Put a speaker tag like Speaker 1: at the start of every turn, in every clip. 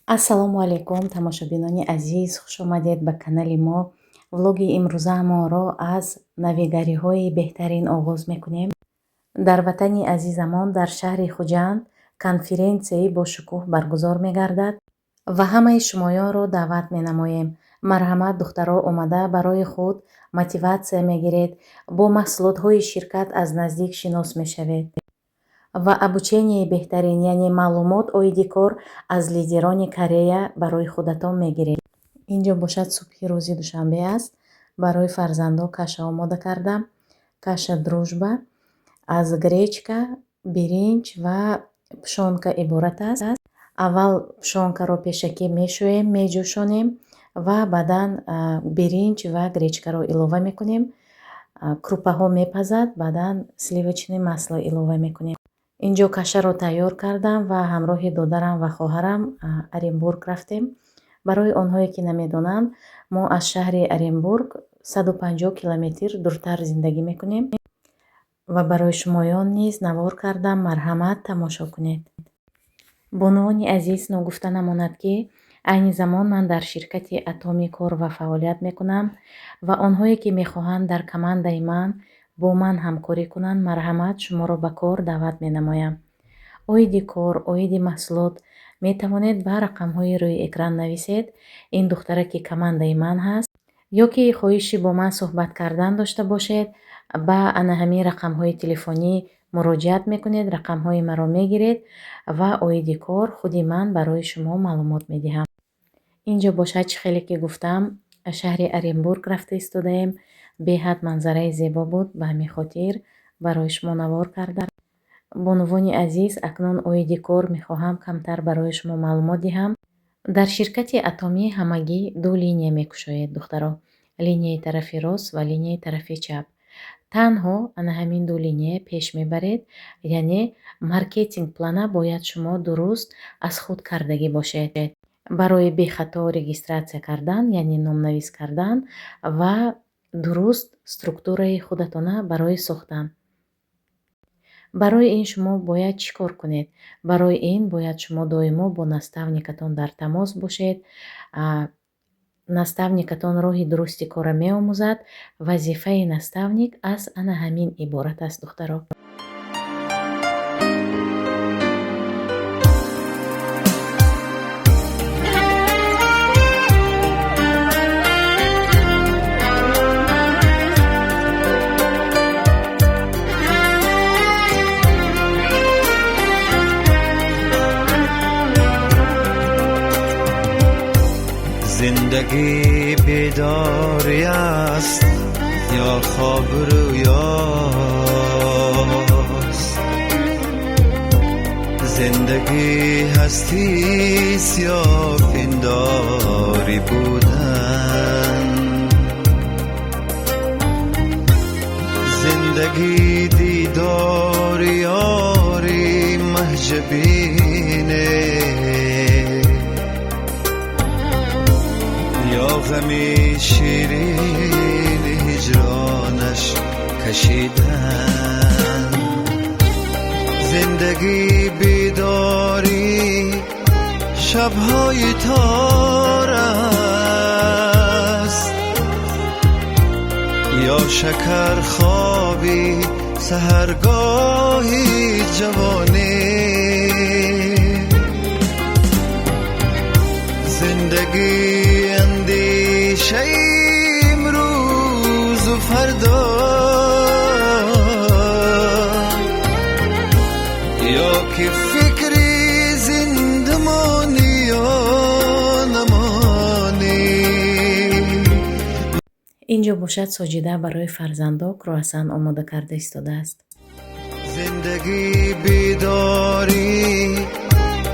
Speaker 1: ассалому алайкум тамошобинони азиз, хуш омадед ба канали мо. Влоги имрӯзаамонро аз навигариҳои беҳтарин оғоз мекунем. Дар ватани азизамон дар шаҳри Хуҷанд конференсияи бошукӯҳ баргузор мегардад ва ҳамаи шумоёнро даъват менамоем. Марҳамат, духтаро омада барои худ мотиватсия мегиред, бо маҳсулотҳои ширкат аз наздик шинос мешавед ва обученияи беҳтарин, яъне маълумот оиди кор аз лидерони Корея барои худатон мегиред. Инҷо бошад субҳи рӯзи душанбе аст. Барои фарзандон каша омода кардам. Каша дружба аз гречка, биринҷ ва пушонка иборат аст. Аввал пушонкаро пешакӣ мешӯем, меҷӯшонем ва баъдан биринҷ ва гречкаро илова мекунем. Крупаҳо мепазад, баъдан сливочное масло илова мекунем. инҷо кашаро тайёр кардам ва ҳамроҳи додарам ва хоҳарам Оренбург рафтем. Барои онҳое ки намедонанд, мо аз шаҳри Оренбург 150 километр дуртар зиндагӣ мекунем ва барои шумоён низ навор кардам. Марҳамат, тамошо кунед. Бонувони азиз, ногуфта намонад ки айни замон ман дар ширкати Атоми кор ва фаъолият мекунам ва онҳое ки мехоҳанд дар командаи ман бо ман ҳамкорӣ кунанд, марҳамат, шуморо ба кор даъват менамоям. Оиди кор, оиди маҳсулот метавонед ба рақамҳои рӯи экран нависед. Ин духтара ки командаи ман ҳаст, ё ки хоҳиши бо ман суҳбат кардан дошта бошед, ба ана ҳамин рақамҳои телефонӣ муроҷиат мекунед, рақамҳои маро мегиред ва оиди кор худи ман барои шумо маълумот медиҳам. инҷо бошад чӣ хеле ки гуфтам, шаҳри Оренбург рафта истодаем. беҳад манзараи зебо буд, ба ҳамин хотир барои шумо навор кардам. бонувони азиз, акнун оиди кор мехоҳам камтар барои шумо маълумот диҳам. дар ширкати Атомӣ ҳамагӣ ду линия мекушоед, духтаро. Линияи тарафи рост ва линияи тарафи чап. танҳо ана ҳамин ду линия пеш мебаред, яъне маркетинг плана бояд шумо дуруст аз худ кардагӣ бошед барои бехато регистратсия кардан, яъне номнавис кардан ва дуруст структураи худатона барои сохтан. барои ин шумо бояд чӣ кор кунед? Барои ин бояд шумо доимо бо наставникатон дар тамос бошед. наставникатон роҳи дурусти корро меомӯзад. вазифаи наставник аз ана ҳамин иборат аст, духтаро.
Speaker 2: زندگی بیداری است یا خواب رویاست، زندگی هستی یا پنداری بودن، زندگی دیدار یاری محجبینه یا غمی شیرین هجرانش کشیدن. زندگی بیداری شبهای تار است یا شکر خوابی سحرگاهی جوانی. زندگی اندیشه امروز و فردا یا که فکری زندمانی یا نمانی.
Speaker 1: инҷо бошад соҷида барои фарзандо круасан омода карда истодааст.
Speaker 2: زندگی بیداری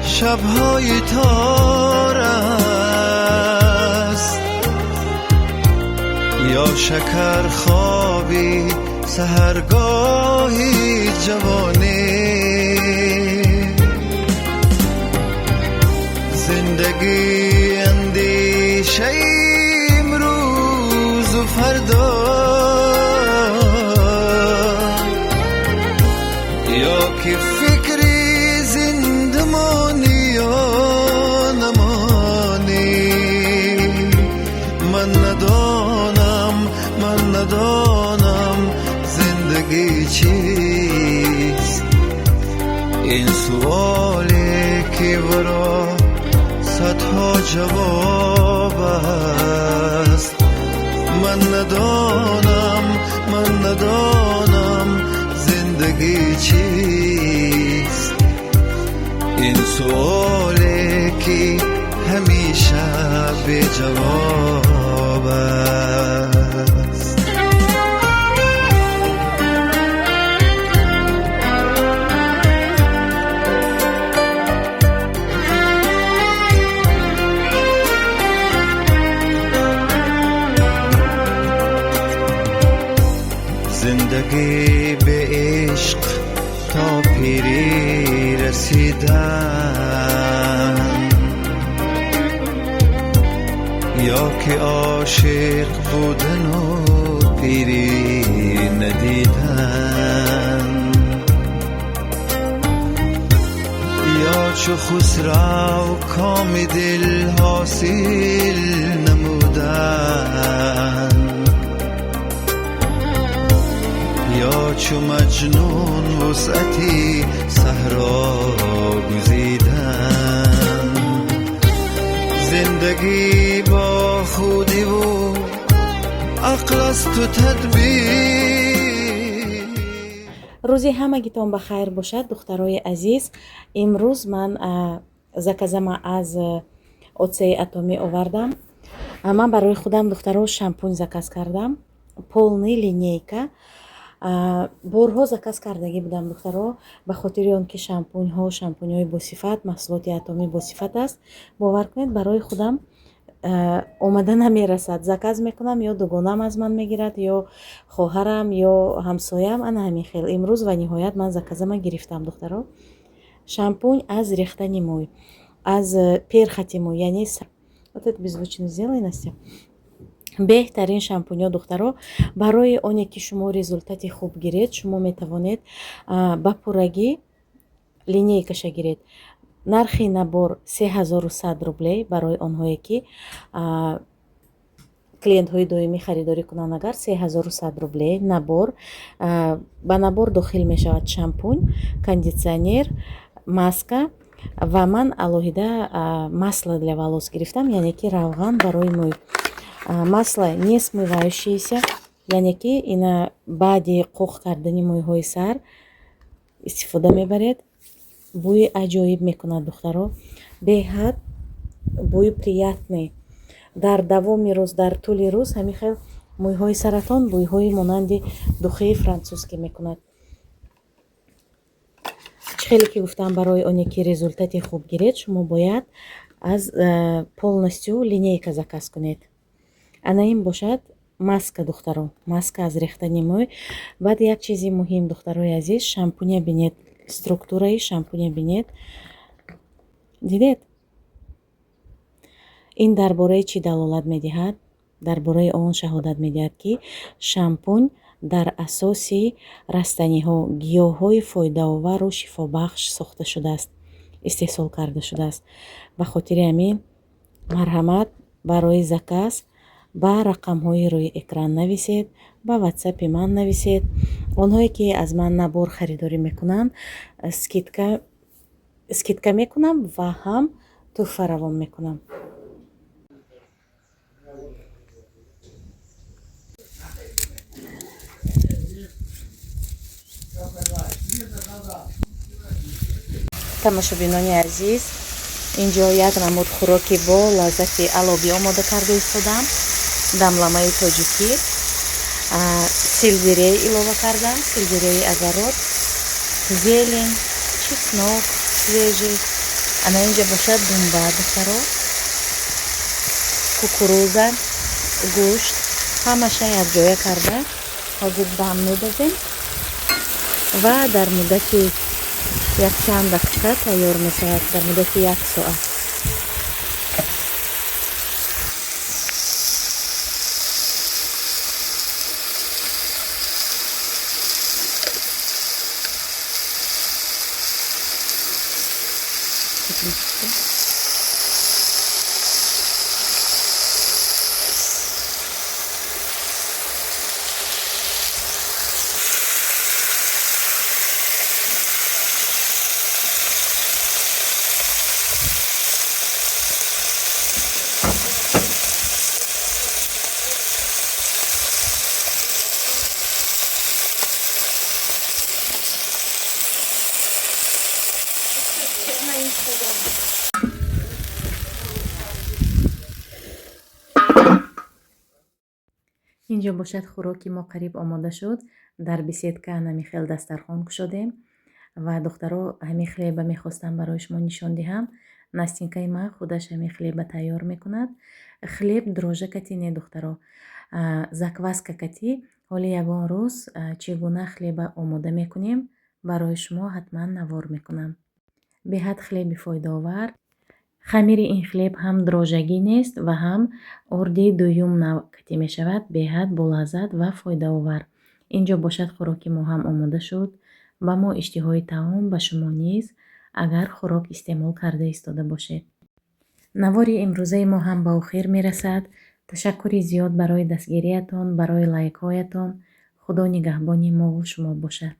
Speaker 2: شبهای تار است یا شکر خوابی سحرگاهی جوانی. زندگی اندیشه امروز و فردا یا که فکری زندمانی یا نمانی. ورا صدها جواب است. من ندانم زندگی چیست. این سوالی که همیشه به جواب است. زندگی به عشق تا پیری رسیدن، یا که عاشق بودن و پیری ندیدن، یا چو خسرو کام دل حاصل نمودن، یا چو مجنون وسعتی صحرا گزیدن. زندگی با خودی و عقل است و تدبیر.
Speaker 1: روزی ҳамагитон ба хайр бошад, духтарои азиз. имрӯз ман заказама аз отсаи атомӣ овардам. Ман барои худам, духтаро, шампунь заказ кардам, полный линейка. борҳо заказ кардагӣ будам, духтаро, ба хотири он ки шампуньҳои босифат, маҳсулоти атомӣ босифат аст. бовар кунед, барои худам омада намерасад. заказ мекунам, ё дугонам аз ман мегирад, ё хоҳарам, ё ҳамсоям. ана ҳамин хел. имрӯз ва ниҳоят ман заказама гирифтам, духтаро. шампунь аз рехтани мӯй, аз перхати мӯй, яъне вот это беззвучно сделай, Настя. беҳтарин шампуньҳо, духтаро, барои оне ки шумо результати хуб гиред, шумо метавонед ба пуррагӣ линейкаша гиред. нархи набор 3100 рублей барои онҳое ки клиентҳои доимӣ харидорӣ кунанд. агар 3100 рублей набор, ба набор дохил мешавад шампунь, кондитсионер, маска ва ман алоҳида масло для волос гирифтам, яъне ки равған барои мӯй. масло не смывающееся, яъне ки ина баъди қоқ кардани мӯйҳои сар истифода мебаред. бӯи аҷоиб мекунад, духтаро, беҳад бӯи приятный. дар давоми рӯз, дар тӯли рӯз ҳамин хел мӯйҳои саратон бӯйҳои монанди духии французскӣ мекунад. чӣ хеле ки гуфтам, барои оне ки результати хуб гиред, шумо бояд аз полностью линейка заказ кунед. ана ин бошад маска, духтаро, маска аз рехтани мӯй. баъд як чизи муҳим, духтарои азиз, шампуня бинед, структураи шампуня бинед. дидед? ин дар бораи чӣ далолат медиҳад? дар бораи он шаҳодат медиҳад ки шампунь дар асоси растаниҳо, гиёҳҳои фоидаовару шифобахш сохта шудааст, истеҳсол карда шудааст. ба хотири ҳамин марҳамат, барои заказ ба рақамҳои рӯи экран нависед, ба ватсапи ман нависед. онҳое ки аз ман набор харидорӣ мекунанд, скидка мекунам ва ҳам тӯҳфа равон мекунам. тамошобинони азиз, инҷо як намуд хӯроки бо лаззати алоби омода карда истодам. дамламаи тоҷикӣ, сельдерей илова кардам, сельдереи агарот, зелень, чеснок свежий. ана инҷа бошад думба, духтаро, кукуруза, гӯшт, ҳамаша якҷоя карда ҳозир дам медозем ва дар муддати якчанд дақиқа тайёр мешавад, дар муддати 1 соат. инҷо бошад хӯроки мо қариб омода шуд. Дар беседка намихел дастархон кушодем ва духтаро ҳамин хлеба мехостам барои шумо нишон диҳам. Настинкаи ман худаш ҳамин хлеба тайёр мекунад. Хлеб дрожжа катӣ не духтаро, закваска катӣ. ҳоли ягон рӯз чӣ гуна хлеба омода мекунем барои шумо ҳатман навор мекунам. Беҳад хлеби фоидаовар. Хамири ин хлеб ҳам дрожжагӣ нест ва ҳам орди дуюм нав катӣ мешавад. Беҳад болаззат ва фоидаовар. Инҷо бошад хӯроки мо ҳам омода шуд. Ба мо иштиҳои таом, ба шумо низ, агар хӯрок истеъмол карда истода бошед. навори имрӯзаи мо ҳам ба охир мерасад. ташаккури зиёд барои дастгириятон, барои лайкҳоятон. худо нигаҳбони мо шумо бошад.